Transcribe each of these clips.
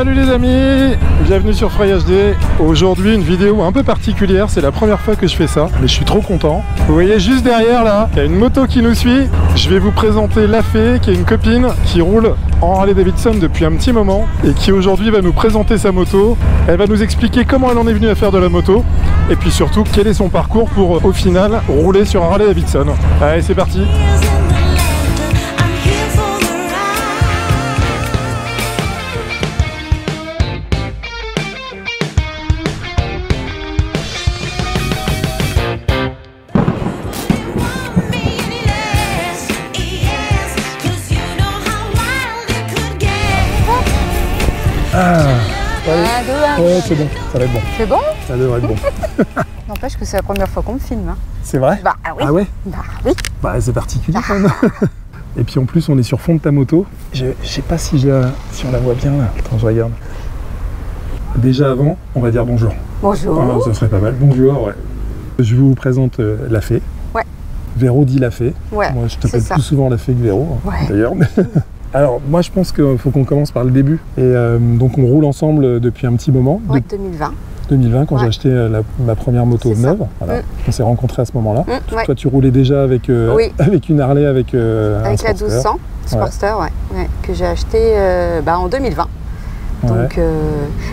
Salut les amis, bienvenue sur Frey HD. Aujourd'hui une vidéo un peu particulière, c'est la première fois que je fais ça, mais je suis trop content. Vous voyez juste derrière là, il y a une moto qui nous suit. Je vais vous présenter Lafay, qui est une copine qui roule en Harley Davidson depuis un petit moment et qui aujourd'hui va nous présenter sa moto. Elle va nous expliquer comment elle en est venue à faire de la moto et puis surtout quel est son parcours pour au final rouler sur un Harley Davidson. Allez, c'est parti. Ouais, c'est bon, ça va être bon. C'est bon? Ça devrait être bon. N'empêche que c'est la première fois qu'on me filme. Hein. C'est vrai? Bah oui. Ah ouais? Bah oui. Bah c'est particulier quand même. Et puis en plus on est sur fond de ta moto. Je sais pas si on la voit bien là. Attends, je regarde. Déjà avant, on va dire bonjour. Bonjour. Ah, ça serait pas mal. Bonjour, ouais. Je vous présente Lafay. Ouais. Véro dit Lafay. Ouais. Moi je t'appelle plus souvent Lafay que Véro, hein, ouais. D'ailleurs. Alors moi je pense qu'il faut qu'on commence par le début. Et donc on roule ensemble depuis un petit moment. Ouais, 2020. 2020 quand j'ai acheté ma première moto neuve. Voilà. On s'est rencontrés à ce moment-là. Ouais. Toi tu roulais déjà avec, avec une Harley avec un la Sportster. 1200 Sportster, ouais, que j'ai acheté en 2020. Donc,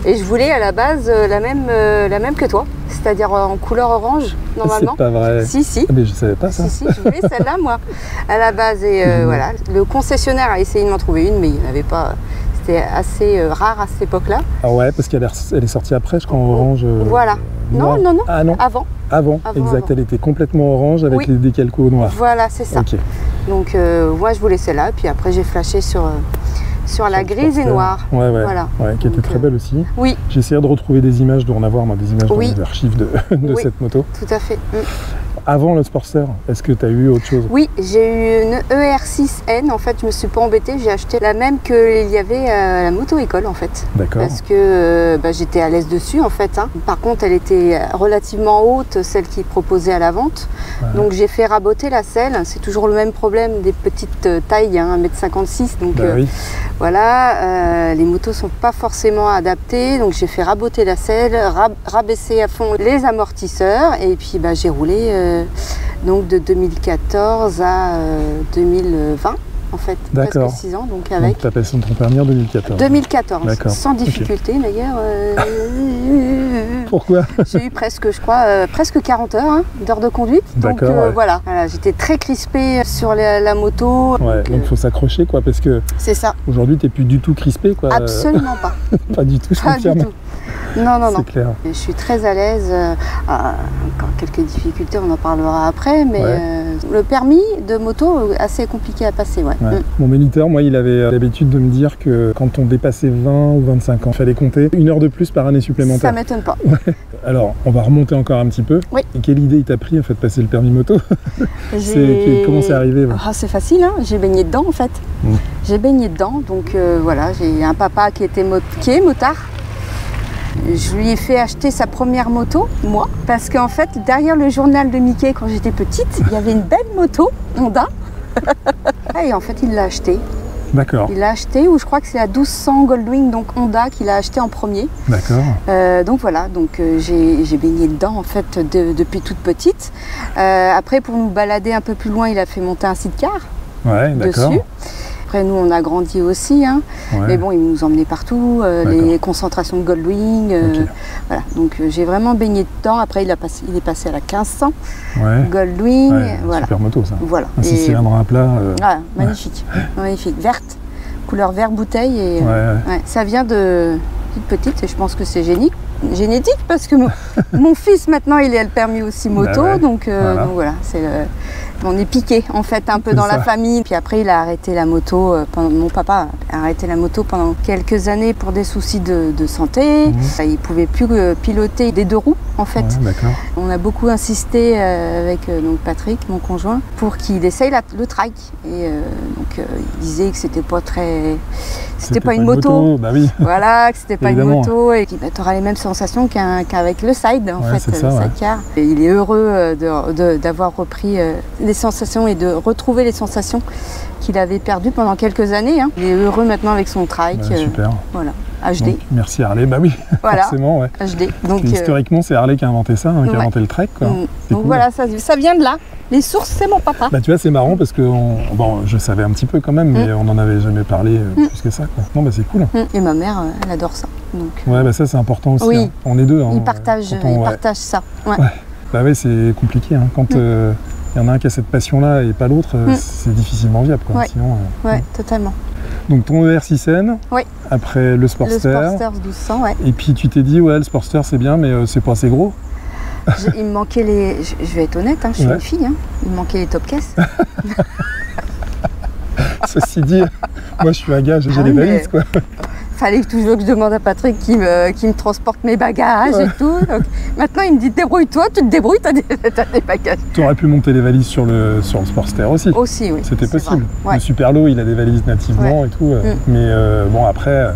et je voulais à la base la même que toi, c'est-à-dire en couleur orange normalement. C'est pas vrai. Si. Ah, mais je savais pas ça. Si, je voulais celle-là moi, à la base. Et voilà, le concessionnaire a essayé de m'en trouver une, mais il n'y en avait pas. C'était assez rare à cette époque-là. Ah ouais, parce qu'elle est sortie après, je crois, en orange. Voilà. Non. Ah non. Avant, exact. Elle était complètement orange avec les décalcos noirs. Voilà, c'est ça. Okay. Donc moi je voulais celle-là, puis après j'ai flashé sur la grise et noire. Voilà. Qui était très belle aussi. Oui. J'ai essayé de retrouver des images, de en avoir des images dans les archives de cette moto. Tout à fait. Avant le Sportster, est-ce que tu as eu autre chose? Oui, j'ai eu une ER6N. En fait, je me suis pas embêtée. J'ai acheté la même qu'il y avait à la moto-école, en fait. D'accord. Parce que j'étais à l'aise dessus, en fait. Hein. Par contre, elle était relativement haute, celle qui est proposée à la vente. Ouais. Donc, j'ai fait raboter la selle. C'est toujours le même problème des petites tailles, hein, 1m56. Donc, voilà, les motos sont pas forcément adaptées. Donc, j'ai fait raboter la selle, rabaisser à fond les amortisseurs. Et puis, j'ai roulé donc de 2014 à 2020 en fait, presque 6 ans. Donc avec. Tu as passé ton permis en 2014. 2014, sans difficulté d'ailleurs. Pourquoi? J'ai eu presque 40 heures d'heures de conduite. Donc voilà, j'étais très crispée sur la moto. Ouais, donc il faut s'accrocher quoi, parce que. C'est ça. Aujourd'hui, tu n'es plus du tout crispée quoi. Absolument pas. Pas du tout, je confirme. Du tout. Non. C'est clair. Je suis très à l'aise. Encore quelques difficultés, on en parlera après, mais le permis de moto, assez compliqué à passer. Ouais. Mon moniteur, moi, il avait l'habitude de me dire que quand on dépassait 20 ou 25 ans, il fallait compter 1 heure de plus par année supplémentaire. Ça m'étonne pas. Ouais. Alors, on va remonter encore un petit peu. Oui. Et quelle idée il t'a pris en fait de passer le permis moto? Comment c'est arrivé? C'est facile, hein. J'ai baigné dedans en fait. J'ai baigné dedans, donc voilà, j'ai un papa qui est motard. Je lui ai fait acheter sa première moto, moi, parce qu'en fait, derrière le journal de Mickey, quand j'étais petite, il y avait une belle moto, Honda. Et en fait, il l'a acheté. D'accord. Il l'a acheté, ou je crois que c'est la 1200 Goldwing, donc Honda, qu'il a acheté en premier. D'accord. Donc voilà, j'ai baigné dedans, en fait, depuis toute petite. Après, pour nous balader un peu plus loin, il a fait monter un sidecar dessus. Après, nous, on a grandi aussi, hein. Mais bon, il nous emmenait partout, les concentrations de Goldwing. Voilà. Donc, j'ai vraiment baigné dedans. Après, il est passé à la 1500 Goldwing. Voilà. Super moto, ça. Voilà. Un 6 cylindres à plat. Magnifique. Magnifique. Verte, couleur vert bouteille. Et, ça vient de toute petite et je pense que c'est génétique parce que mon fils, maintenant, il a le permis aussi moto. Donc voilà, on est piqué en fait un peu dans la famille. Puis après il a arrêté la moto, mon papa a arrêté la moto pendant quelques années pour des soucis de santé. Il pouvait plus piloter des 2 roues en fait. On a beaucoup insisté avec donc Patrick, mon conjoint, pour qu'il essaye le trike. Et donc il disait que c'était pas une moto. Bah oui. Voilà, que c'était pas une moto et que tu auras les mêmes sensations qu'avec le side en fait, le sidecar. Et il est heureux d'avoir repris les sensations et de retrouver les sensations qu'il avait perdu pendant quelques années. Hein. Il est heureux maintenant avec son trike. Super. Voilà, HD. Donc, merci Harley, bah oui, voilà. Forcément. Ouais. HD. Donc, historiquement, c'est Harley qui a inventé ça, qui a inventé le trek. Quoi. Donc cool. voilà, ça vient de là. Les sources, c'est mon papa. Bah tu vois, c'est marrant parce que bon, je savais un petit peu quand même, mais on n'en avait jamais parlé plus que ça. Quoi. Non, bah c'est cool. Et ma mère, elle adore ça. Donc, ouais, bah ça c'est important aussi. Oui. Hein. On est deux. Hein, ils partagent ça. Ouais. Bah ouais, c'est compliqué. Hein. Quand il y en a un qui a cette passion-là et pas l'autre, c'est difficilement viable. Quoi. Ouais. Sinon, Totalement. Donc ton ER6N, après le Sportster. Le Sportster 1200, ouais. Et puis tu t'es dit, ouais, le Sportster c'est bien, mais c'est pas assez gros. Il me manquait les... Je vais être honnête, hein, je suis une fille, hein. Il me manquait les top caisses. Ceci dit, moi je suis un gars, j'ai les valises quoi. Fallait toujours que je demande à Patrick qui me transporte mes bagages et tout. Donc, maintenant il me dit débrouille-toi, tu te débrouilles, t'as des bagages. Tu aurais pu monter les valises sur le Sportster aussi. Aussi, oui. C'était possible. Le Superlo, il a des valises nativement et tout. Mais bon, après,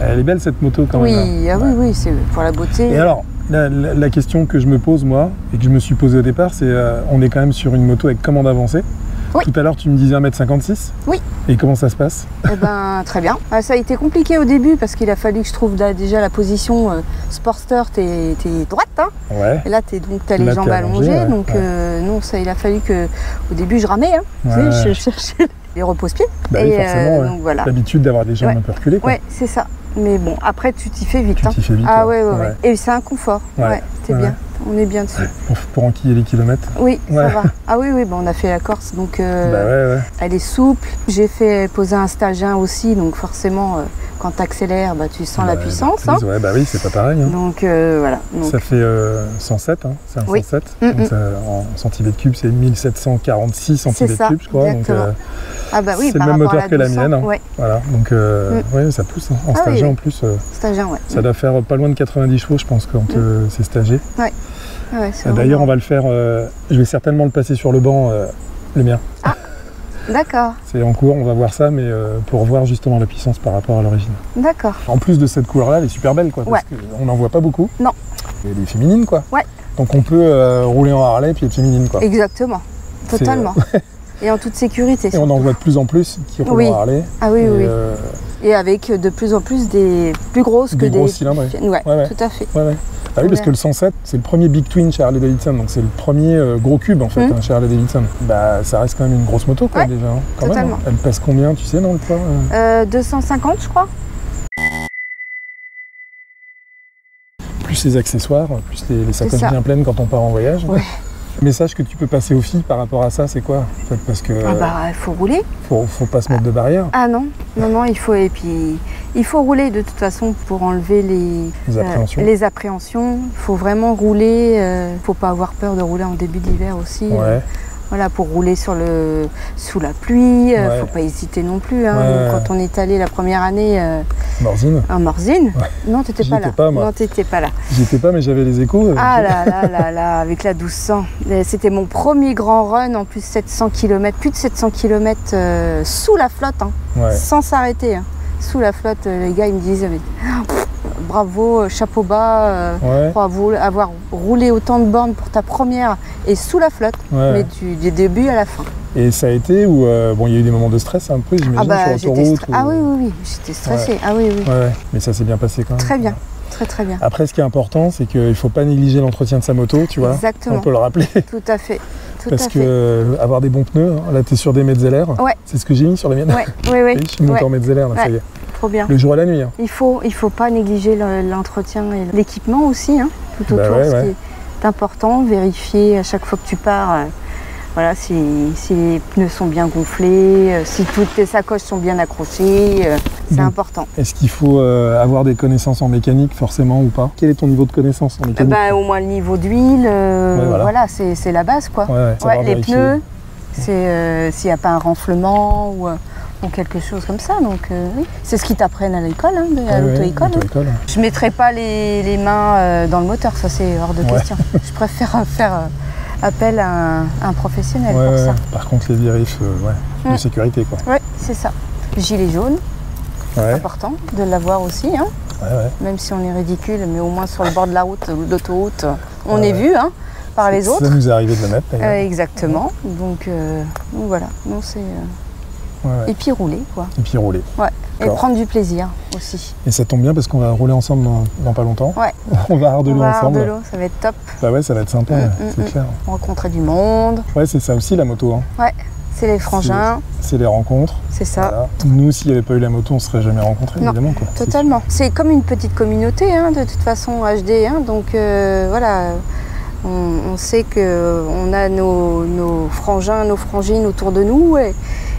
elle est belle cette moto quand même. Oui, c'est pour la beauté. Et alors, la question que je me pose moi, et que je me suis posée au départ, c'est on est quand même sur une moto avec commande avancée. Oui. Tout à l'heure, tu me disais 1m56. Oui. Et comment ça se passe? Eh ben, très bien. Ça a été compliqué au début parce qu'il a fallu que je trouve déjà la position Sportster, t'es droite. Hein. Ouais. Et là, t'as les jambes allongées. Donc, non, il a fallu que, au début, je ramais. Hein. Tu sais, je cherchais les repose-pieds. Bah oui, forcément. Donc, voilà. L'habitude d'avoir les jambes un peu reculées. Ouais, c'est ça. Mais bon, après, tu t'y fais vite. Tu t'y fais vite. Ah ouais. Et c'est un confort. Ouais, c'est bien. On est bien dessus. Pour enquiller les kilomètres. Oui, ça va. Ah oui, on a fait la Corse, donc elle est souple. J'ai fait poser un stage 1 aussi, donc forcément, quand tu accélères, tu sens la puissance. Hein. Ouais, bah oui, c'est pas pareil. Hein. Donc voilà. Ça fait 107, hein. C'est un 107. Donc ça, en centimètres cubes, c'est 1746 centimètres cubes, je crois. Exactement. Donc, ah bah oui, c'est le même moteur que la mienne. Hein. Ouais. Voilà, donc ça pousse. Hein. En stage 1 en plus. Stage 1, ça doit faire pas loin de 90 chevaux, je pense, quand c'est stagé. Ouais. D'ailleurs, on va le faire. Je vais certainement le passer sur le banc, le mien. Ah, d'accord. C'est en cours, on va voir ça, mais pour voir justement la puissance par rapport à l'origine. D'accord. En plus de cette couleur-là, elle est super belle, quoi. Parce qu'on n'en voit pas beaucoup. Non. Elle est féminine, quoi. Ouais. Donc on peut rouler en Harley et puis être féminine, quoi. Exactement. Totalement. Et en toute sécurité. Et on en voit de plus en plus qui roulent en Harley. Ah oui, oui. Et avec de plus en plus des plus grosses que des gros cylindres. Ouais, tout à fait. Ouais. Ah oui, parce que le 107, c'est le premier Big Twin chez Harley Davidson, donc c'est le premier gros cube en fait chez Harley Davidson. Bah ça reste quand même une grosse moto quoi déjà. Hein, quand totalement. Même, hein. Elle pèse combien, tu sais, dans le poids 250 je crois. Plus les accessoires, plus les sacoches bien pleines quand on part en voyage. Ouais. Le message que tu peux passer aux filles par rapport à ça, c'est quoi en fait, parce que il faut rouler. Faut pas se mettre de barrière. Ah non, il faut il faut rouler de toute façon pour enlever les appréhensions. Il faut vraiment rouler. Faut pas avoir peur de rouler en début d'hiver aussi. Ouais. Voilà, pour rouler sous la pluie, faut pas hésiter non plus. Hein. Quand on est allé la première année Morzine. en Morzine, non, t'étais pas là. Non, t'étais pas là. J'étais pas, mais j'avais les échos. Ah là, avec la 1200. C'était mon premier grand run, en plus 700 km, plus de 700 km sous la flotte, hein, sans s'arrêter. Hein. Sous la flotte, les gars, ils me disaient bravo, chapeau bas, pour avoir roulé autant de bornes pour ta première et sous la flotte, mais du début à la fin. Et ça a été où il y a eu des moments de stress un peu, j'imagine, sur l'autoroute. Ah oui, j'étais stressée. Ah oui. Mais ça s'est bien passé quand même. Très bien. Très bien. Après, ce qui est important, c'est qu'il ne faut pas négliger l'entretien de sa moto, tu vois. Exactement. On peut le rappeler. Tout à fait. Parce que avoir des bons pneus, là, tu es sur des Metzeler. Ouais. C'est ce que j'ai mis sur les miennes. Oui. Je suis monté en Metzeler, là, ça y est. Trop bien. Le jour et la nuit. Hein. Il faut pas négliger l'entretien et l'équipement aussi, hein, tout autour, ce qui est important. Vérifier à chaque fois que tu pars. Voilà, si les pneus sont bien gonflés, si toutes tes sacoches sont bien accrochées, c'est important. Est-ce qu'il faut avoir des connaissances en mécanique forcément ou pas? Quel est ton niveau de connaissance en mécanique? Au moins le niveau d'huile, voilà, c'est la base quoi. Les pneus, c'est s'il n'y a pas un renflement ou quelque chose comme ça. Donc oui. C'est ce qu'ils t'apprennent à l'école, hein, à l'auto-école. Je ne mettrai pas les mains dans le moteur, ça c'est hors de question. Je préfère faire appel à un professionnel pour ça. Par contre les vérifs de sécurité quoi. Oui, c'est ça. Gilet jaune, important de l'avoir aussi. Hein. Même si on est ridicule, mais au moins sur le bord de la route, l'autoroute, on est vu par les autres. Ça nous est arrivé de le mettre d'ailleurs. Exactement. Donc voilà. Non, c'est Et puis rouler, quoi. Et puis rouler. Ouais. Et prendre du plaisir aussi. Et ça tombe bien parce qu'on va rouler ensemble dans pas longtemps. Ouais. On va avoir de l'eau ensemble. De l'eau, ça va être top. Bah ouais, ça va être sympa, c'est clair. Rencontrer du monde. Ouais, c'est ça aussi la moto. Hein. Ouais, c'est les frangins. C'est les rencontres. C'est ça. Voilà. Nous, s'il n'y avait pas eu la moto, on ne serait jamais rencontrés, évidemment. Quoi. Totalement. C'est comme une petite communauté, hein, de toute façon, HD. Hein, donc voilà. On sait qu'on a nos frangins, nos frangines autour de nous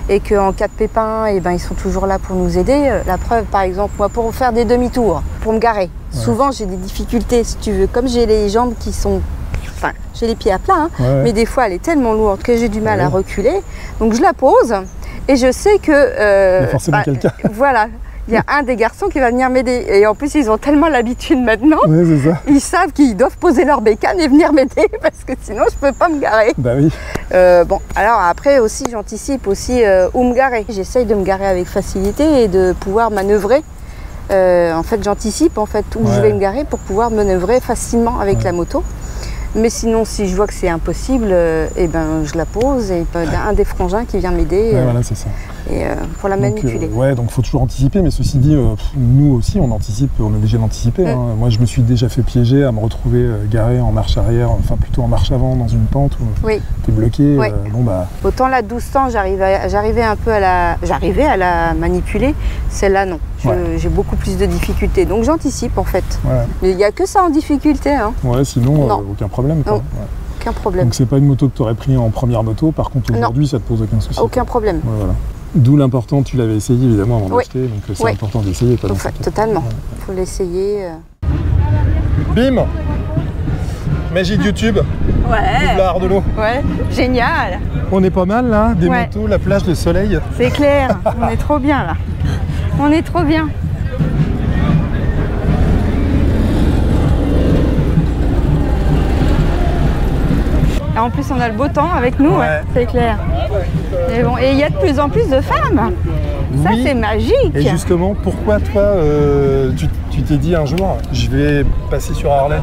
et qu'en cas de pépin, ils sont toujours là pour nous aider. La preuve, par exemple, moi, pour faire des demi-tours, pour me garer, souvent j'ai des difficultés, si tu veux. Comme j'ai les jambes qui sont... Enfin, j'ai les pieds à plat, hein, mais des fois, elle est tellement lourde que j'ai du mal à reculer. Donc, je la pose et je sais que... il y a forcément quelqu'un. Voilà. Il y a un des garçons qui va venir m'aider. Et en plus, ils ont tellement l'habitude maintenant. Oui, c'est ça. Ils savent qu'ils doivent poser leur bécane et venir m'aider parce que sinon, je ne peux pas me garer. Bah oui. Bon, alors après aussi, j'anticipe aussi où me garer. J'essaye de me garer avec facilité et de pouvoir manœuvrer. En fait, j'anticipe où je vais me garer pour pouvoir manœuvrer facilement avec la moto. Mais sinon, si je vois que c'est impossible, je la pose et il y a un des frangins qui vient m'aider. Voilà, c'est ça. Et pour la manipuler. Donc il faut toujours anticiper, mais ceci dit, nous aussi on anticipe, on est obligé d'anticiper. Hein. Moi je me suis déjà fait piéger à me retrouver garé en marche arrière, enfin plutôt en marche avant dans une pente où t'es bloqué. Autant la 1200, j'arrivais un peu à la manipuler, celle-là non. J'ai beaucoup plus de difficultés, donc j'anticipe en fait. Mais il n'y a que ça en difficulté. Hein. Ouais, sinon aucun problème. Quoi. Aucun problème. Donc c'est pas une moto que tu aurais pris en première moto, par contre aujourd'hui ça te pose aucun souci. Aucun problème. Voilà. D'où l'important, tu l'avais essayé évidemment avant d'acheter, donc c'est important d'essayer. Totalement, il faut l'essayer. Bim, magie de YouTube, doublard de l'eau. Ouais, génial. On est pas mal là, des motos, la plage, le soleil. C'est clair, on est trop bien là. On est trop bien. En plus, on a le beau temps avec nous, c'est clair. Et bon, et il y a de plus en plus de femmes. Ça, c'est magique. Et justement, pourquoi toi, tu t'es dit un jour, je vais passer sur Harley?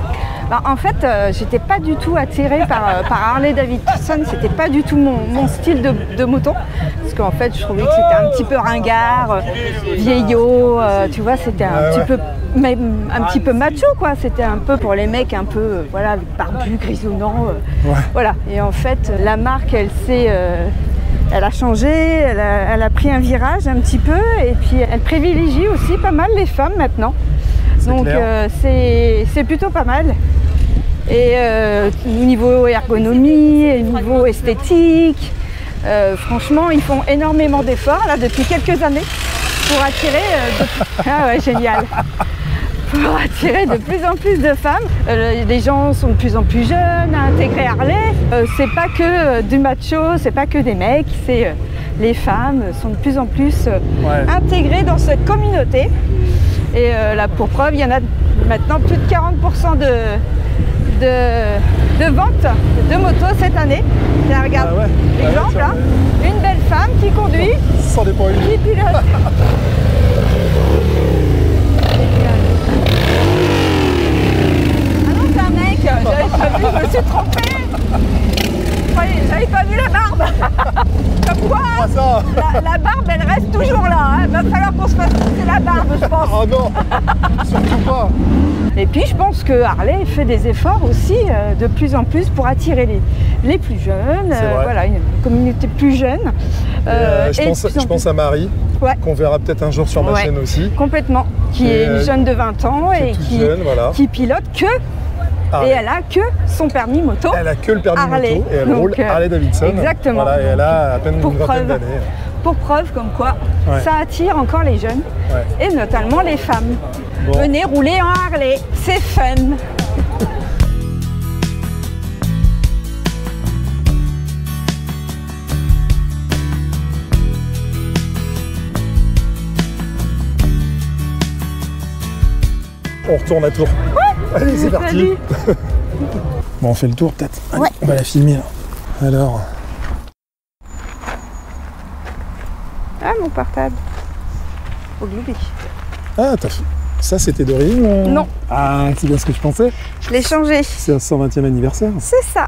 En fait, j'étais pas du tout attirée par Harley Davidson. C'était pas du tout mon style de moto. Parce qu'en fait, je trouvais que c'était un petit peu ringard, vieillot. Tu vois, c'était un petit peu macho, quoi. C'était un peu pour les mecs un peu, barbus, grisonnants. Voilà. Et en fait, la marque, elle a changé, elle a pris un virage un petit peu. Et puis, elle privilégie aussi pas mal les femmes maintenant. Donc c'est plutôt pas mal. Et au niveau ergonomie, au niveau esthétique, franchement, ils font énormément d'efforts là depuis quelques années pour attirer génial. Pour attirer de plus en plus de femmes. Les gens sont de plus en plus jeunes à intégrer Harley. C'est pas que du macho, c'est pas que des mecs, les femmes sont de plus en plus intégrées dans cette communauté. Et là, pour preuve, il y en a maintenant plus de 40% de ventes de motos cette année. Là, regarde, exemple, une belle femme qui conduit, qui pilote. Ah non, c'est un mec, j'avais pas vu, je me suis trompée. J'avais pas vu la barbe. Comme quoi, la barbe, elle reste toujours là. Il va falloir qu'on se fasse pousser la barbe, je pense. Oh non, surtout pas. Et puis, je pense que Harley fait des efforts aussi de plus en plus pour attirer les plus jeunes. Voilà, une communauté plus jeune. Je pense à Marie, qu'on verra peut-être un jour sur ma chaîne aussi. Complètement. Qui est une jeune de 20 ans et qui pilote que... Et elle a que son permis moto. Elle a que le permis Harley. moto et elle roule Harley Davidson. Exactement. Voilà, et elle a à peine une vingtaine d'années. Pour preuve comme quoi ça attire encore les jeunes et notamment les femmes. Venez rouler en Harley, c'est fun. On retourne à Tours. Allez, c'est parti. Bon, on fait le tour peut-être. On va la filmer là. Alors. Ah, mon portable. Ogloubi. Ah, t'as fait... Ça, c'était d'origine Non. Ah, c'est bien ce que je pensais. Je l'ai changé. C'est un 120e anniversaire. C'est ça.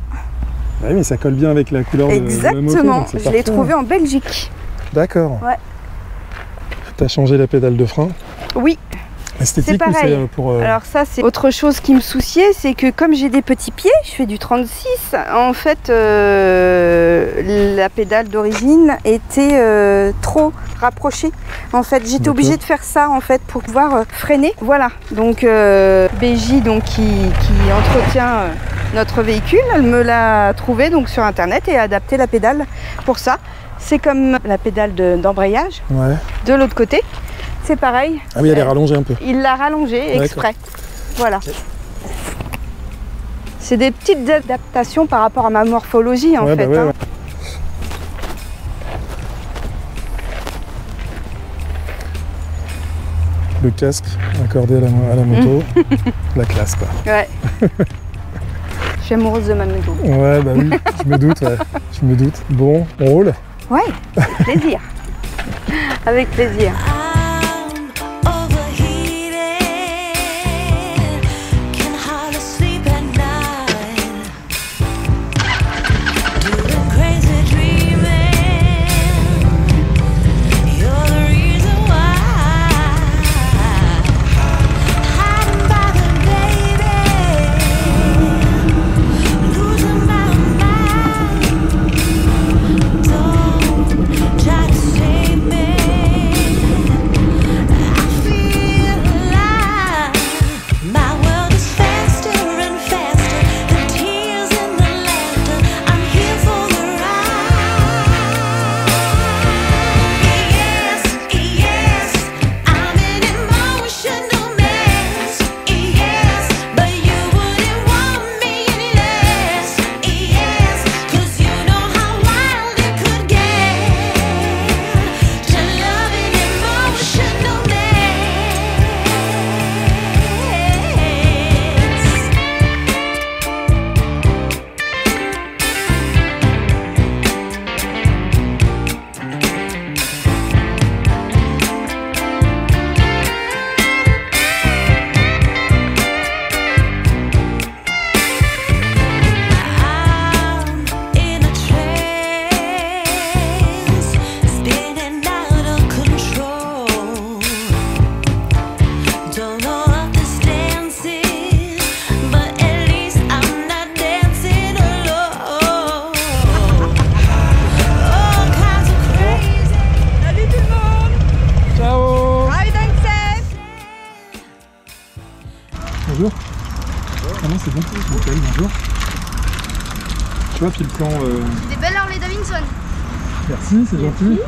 Oui, mais ça colle bien avec la couleur de la moto. Exactement. Je l'ai trouvé en Belgique. D'accord. Ouais. T'as changé la pédale de frein? Oui. Esthétique ou c'est pour... Alors ça c'est autre chose qui me souciait, c'est que comme j'ai des petits pieds, je fais du 36, en fait la pédale d'origine était trop rapprochée. En fait j'étais obligée de faire ça en fait pour pouvoir freiner. Voilà, donc BJ donc, qui entretient notre véhicule, elle me l'a trouvé donc sur internet et a adapté la pédale pour ça. C'est comme la pédale d'embrayage de l'autre côté. C'est pareil. Ah oui, elle est rallongée un peu. Il l'a rallongée exprès. Voilà. Okay. C'est des petites adaptations par rapport à ma morphologie en fait. Bah ouais, hein. Le casque accordé à la moto, la classe quoi. Ouais. Je suis amoureuse de ma moto. Ouais, bah oui, je me doute, je me doute. Bon, on roule? Ouais, plaisir. Avec plaisir. Bonjour. Ah non, c'est bon, nickel, bonjour. Tu vois, puis le plan... Des belles Harley Davidson. Merci, c'est gentil.